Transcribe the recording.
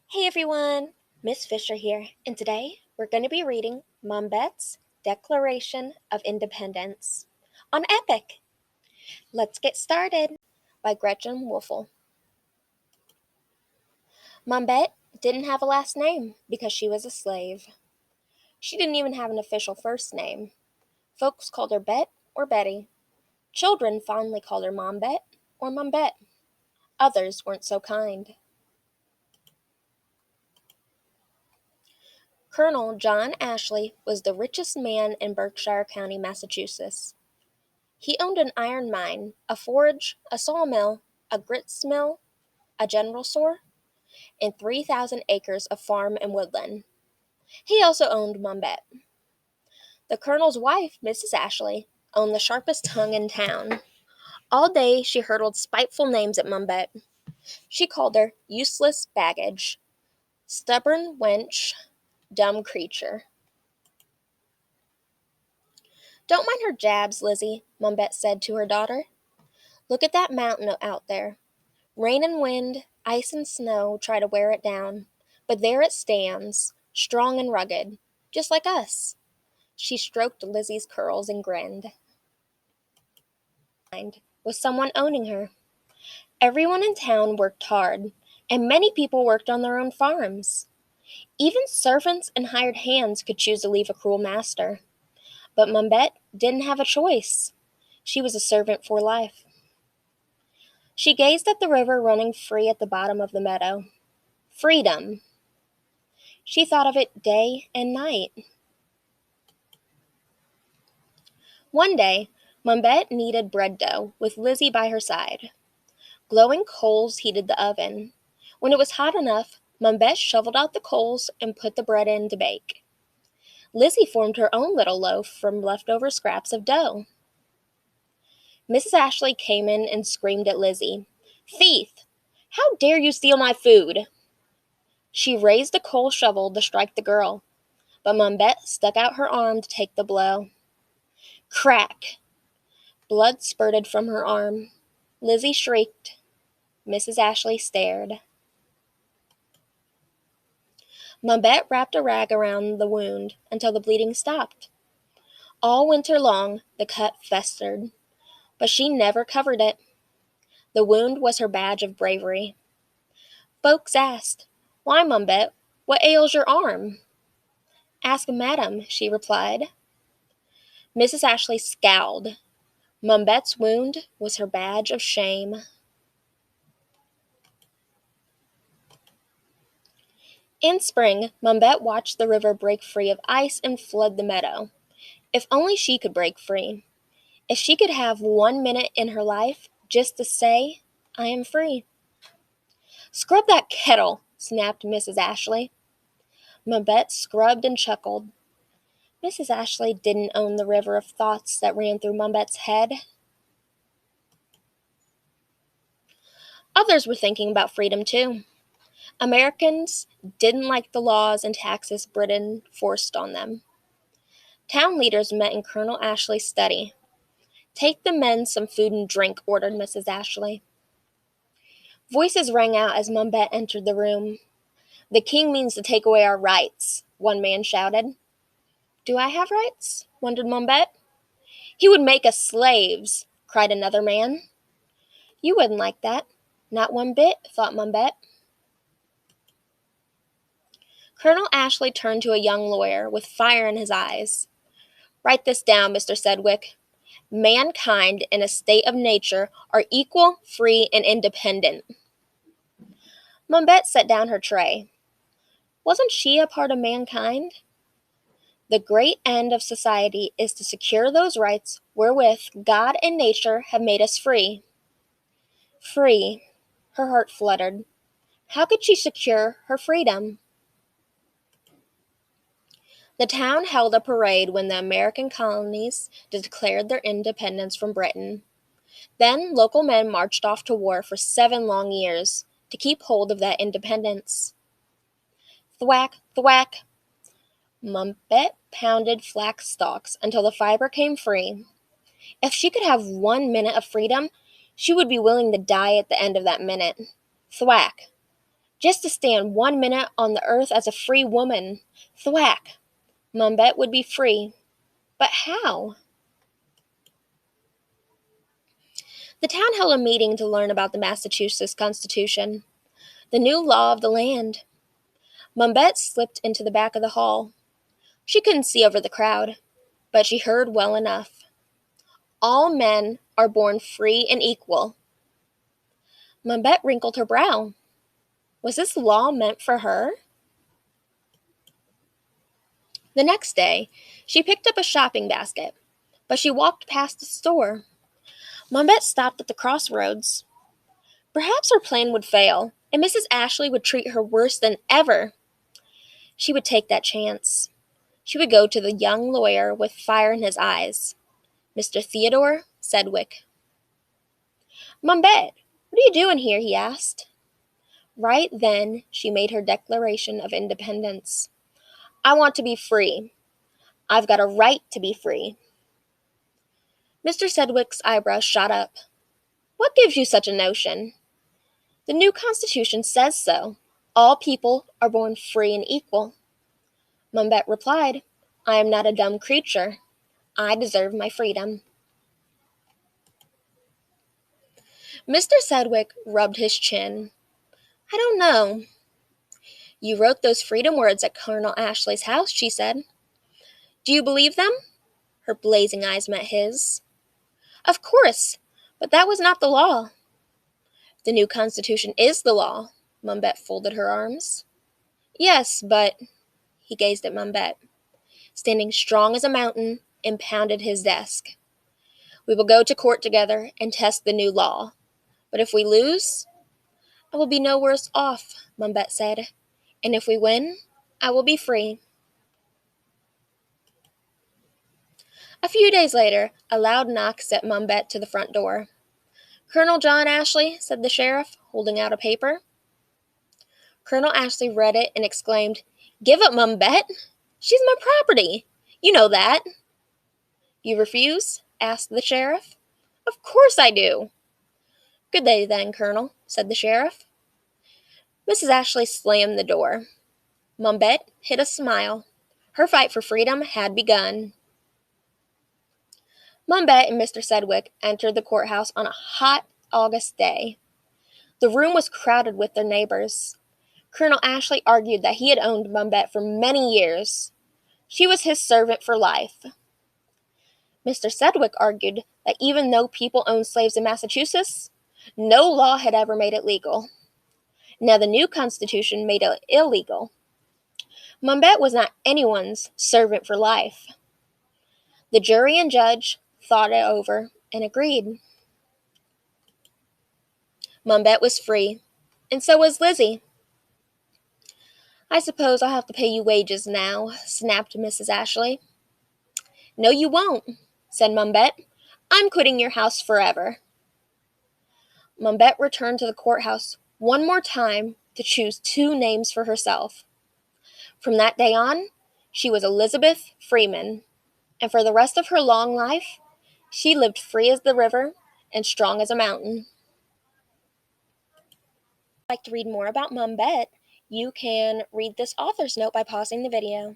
Hey everyone, Miss Fisher here, and today we're going to be reading Mumbet's Declaration of Independence on Epic. Let's get started by Gretchen Wolfel. Mumbet didn't have a last name because she was a slave. She didn't even have an official first name. Folks called her Bet or Betty. Children fondly called her Mumbet or Mumbet. Others weren't so kind. Colonel John Ashley was the richest man in Berkshire County, Massachusetts. He owned an iron mine, a forge, a sawmill, a grist mill, a general store, and 3,000 acres of farm and woodland. He also owned Mumbet. The colonel's wife, Mrs. Ashley, owned the sharpest tongue in town. All day she hurled spiteful names at Mumbet. She called her useless baggage, stubborn wench, dumb creature. Don't mind her jabs, Lizzie, Mumbet said to her daughter. Look at that mountain out there. Rain and wind, ice and snow try to wear it down, but there it stands, strong and rugged, just like us. She stroked Lizzie's curls and grinned. Was someone owning her? Everyone in town worked hard, and many people worked on their own farms. Even servants and hired hands could choose to leave a cruel master. But Mumbet didn't have a choice. She was a servant for life. She gazed at the river running free at the bottom of the meadow. Freedom! She thought of it day and night. One day, Mumbet kneaded bread dough with Lizzie by her side. Glowing coals heated the oven. When it was hot enough, Mumbet shoveled out the coals and put the bread in to bake. Lizzie formed her own little loaf from leftover scraps of dough. Mrs. Ashley came in and screamed at Lizzie, "Thief! How dare you steal my food?" She raised a coal shovel to strike the girl, but Mumbet stuck out her arm to take the blow. Crack! Blood spurted from her arm. Lizzie shrieked. Mrs. Ashley stared. Mumbet wrapped a rag around the wound until the bleeding stopped. All winter long the cut festered, but she never covered it. The wound was her badge of bravery. Folks asked, "Why, Mumbet, what ails your arm?" "Ask Madam," she replied. Mrs. Ashley scowled. Mumbet's wound was her badge of shame. In spring, Mumbet watched the river break free of ice and flood the meadow. If only she could break free. If she could have 1 minute in her life just to say, "I am free." "Scrub that kettle," snapped Mrs. Ashley. Mumbet scrubbed and chuckled. Mrs. Ashley didn't own the river of thoughts that ran through Mumbet's head. Others were thinking about freedom too. Americans didn't like the laws and taxes Britain forced on them. Town leaders met in Colonel Ashley's study. "Take the men some food and drink," ordered Mrs. Ashley. Voices rang out as Mumbet entered the room. "The king means to take away our rights," one man shouted. "Do I have rights?" wondered Mumbet. "He would make us slaves," cried another man. "You wouldn't like that. Not one bit," thought Mumbet. Colonel Ashley turned to a young lawyer with fire in his eyes. "Write this down, Mr. Sedgwick. Mankind in a state of nature are equal, free, and independent." Mumbet set down her tray. Wasn't she a part of mankind? The great end of society is to secure those rights wherewith God and nature have made us free. Free. Her heart fluttered. How could she secure her freedom? The town held a parade when the American colonies declared their independence from Britain. Then local men marched off to war for 7 long years to keep hold of that independence. Thwack, thwack. Mumbet pounded flax stalks until the fiber came free. If she could have 1 minute of freedom, she would be willing to die at the end of that minute. Thwack. Just to stand 1 minute on the earth as a free woman. Thwack! Mumbet would be free. But how? The town held a meeting to learn about the Massachusetts Constitution, the new law of the land. Mumbet slipped into the back of the hall. She couldn't see over the crowd, but she heard well enough. All men are born free and equal. Mumbet wrinkled her brow. Was this law meant for her? The next day, she picked up a shopping basket, but she walked past the store. Mumbet stopped at the crossroads. Perhaps her plan would fail, and Mrs. Ashley would treat her worse than ever. She would take that chance. She would go to the young lawyer with fire in his eyes, Mr. Theodore Sedgwick. Mumbet, what are you doing here? He asked. Right then, she made her declaration of independence. I want to be free. I've got a right to be free. Mr. Sedgwick's eyebrows shot up. What gives you such a notion? The new Constitution says so. All people are born free and equal. Mumbet replied, I am not a dumb creature. I deserve my freedom. Mr. Sedgwick rubbed his chin. I don't know. You wrote those freedom words at Colonel Ashley's house, she said. Do you believe them? Her blazing eyes met his. Of course, but that was not the law. The new Constitution is the law. Mumbet folded her arms. Yes, but... He gazed at Mumbet, standing strong as a mountain, and pounded his desk. We will go to court together and test the new law. But if we lose, I will be no worse off, Mumbet said. And if we win, I will be free. A few days later, a loud knock set Mumbet to the front door. Colonel John Ashley, said the sheriff, holding out a paper. Colonel Ashley read it and exclaimed, Give up, Mumbet! She's my property! You know that! You refuse? Asked the sheriff. Of course I do! Good day then, Colonel, said the sheriff. Mrs. Ashley slammed the door. Mumbet hid a smile. Her fight for freedom had begun. Mumbet and Mr. Sedgwick entered the courthouse on a hot August day. The room was crowded with their neighbors. Colonel Ashley argued that he had owned Mumbet for many years. She was his servant for life. Mr. Sedgwick argued that even though people owned slaves in Massachusetts, no law had ever made it legal. Now the new Constitution made it illegal. Mumbet was not anyone's servant for life. The jury and judge thought it over and agreed. Mumbet was free, and so was Lizzie. I suppose I'll have to pay you wages now, snapped Mrs. Ashley. No, you won't, said Mumbet. I'm quitting your house forever. Mumbet returned to the courthouse one more time to choose two names for herself. From that day on, she was Elizabeth Freeman, and for the rest of her long life, she lived free as the river and strong as a mountain. If you'd like to read more about Mumbet, you can read this author's note by pausing the video.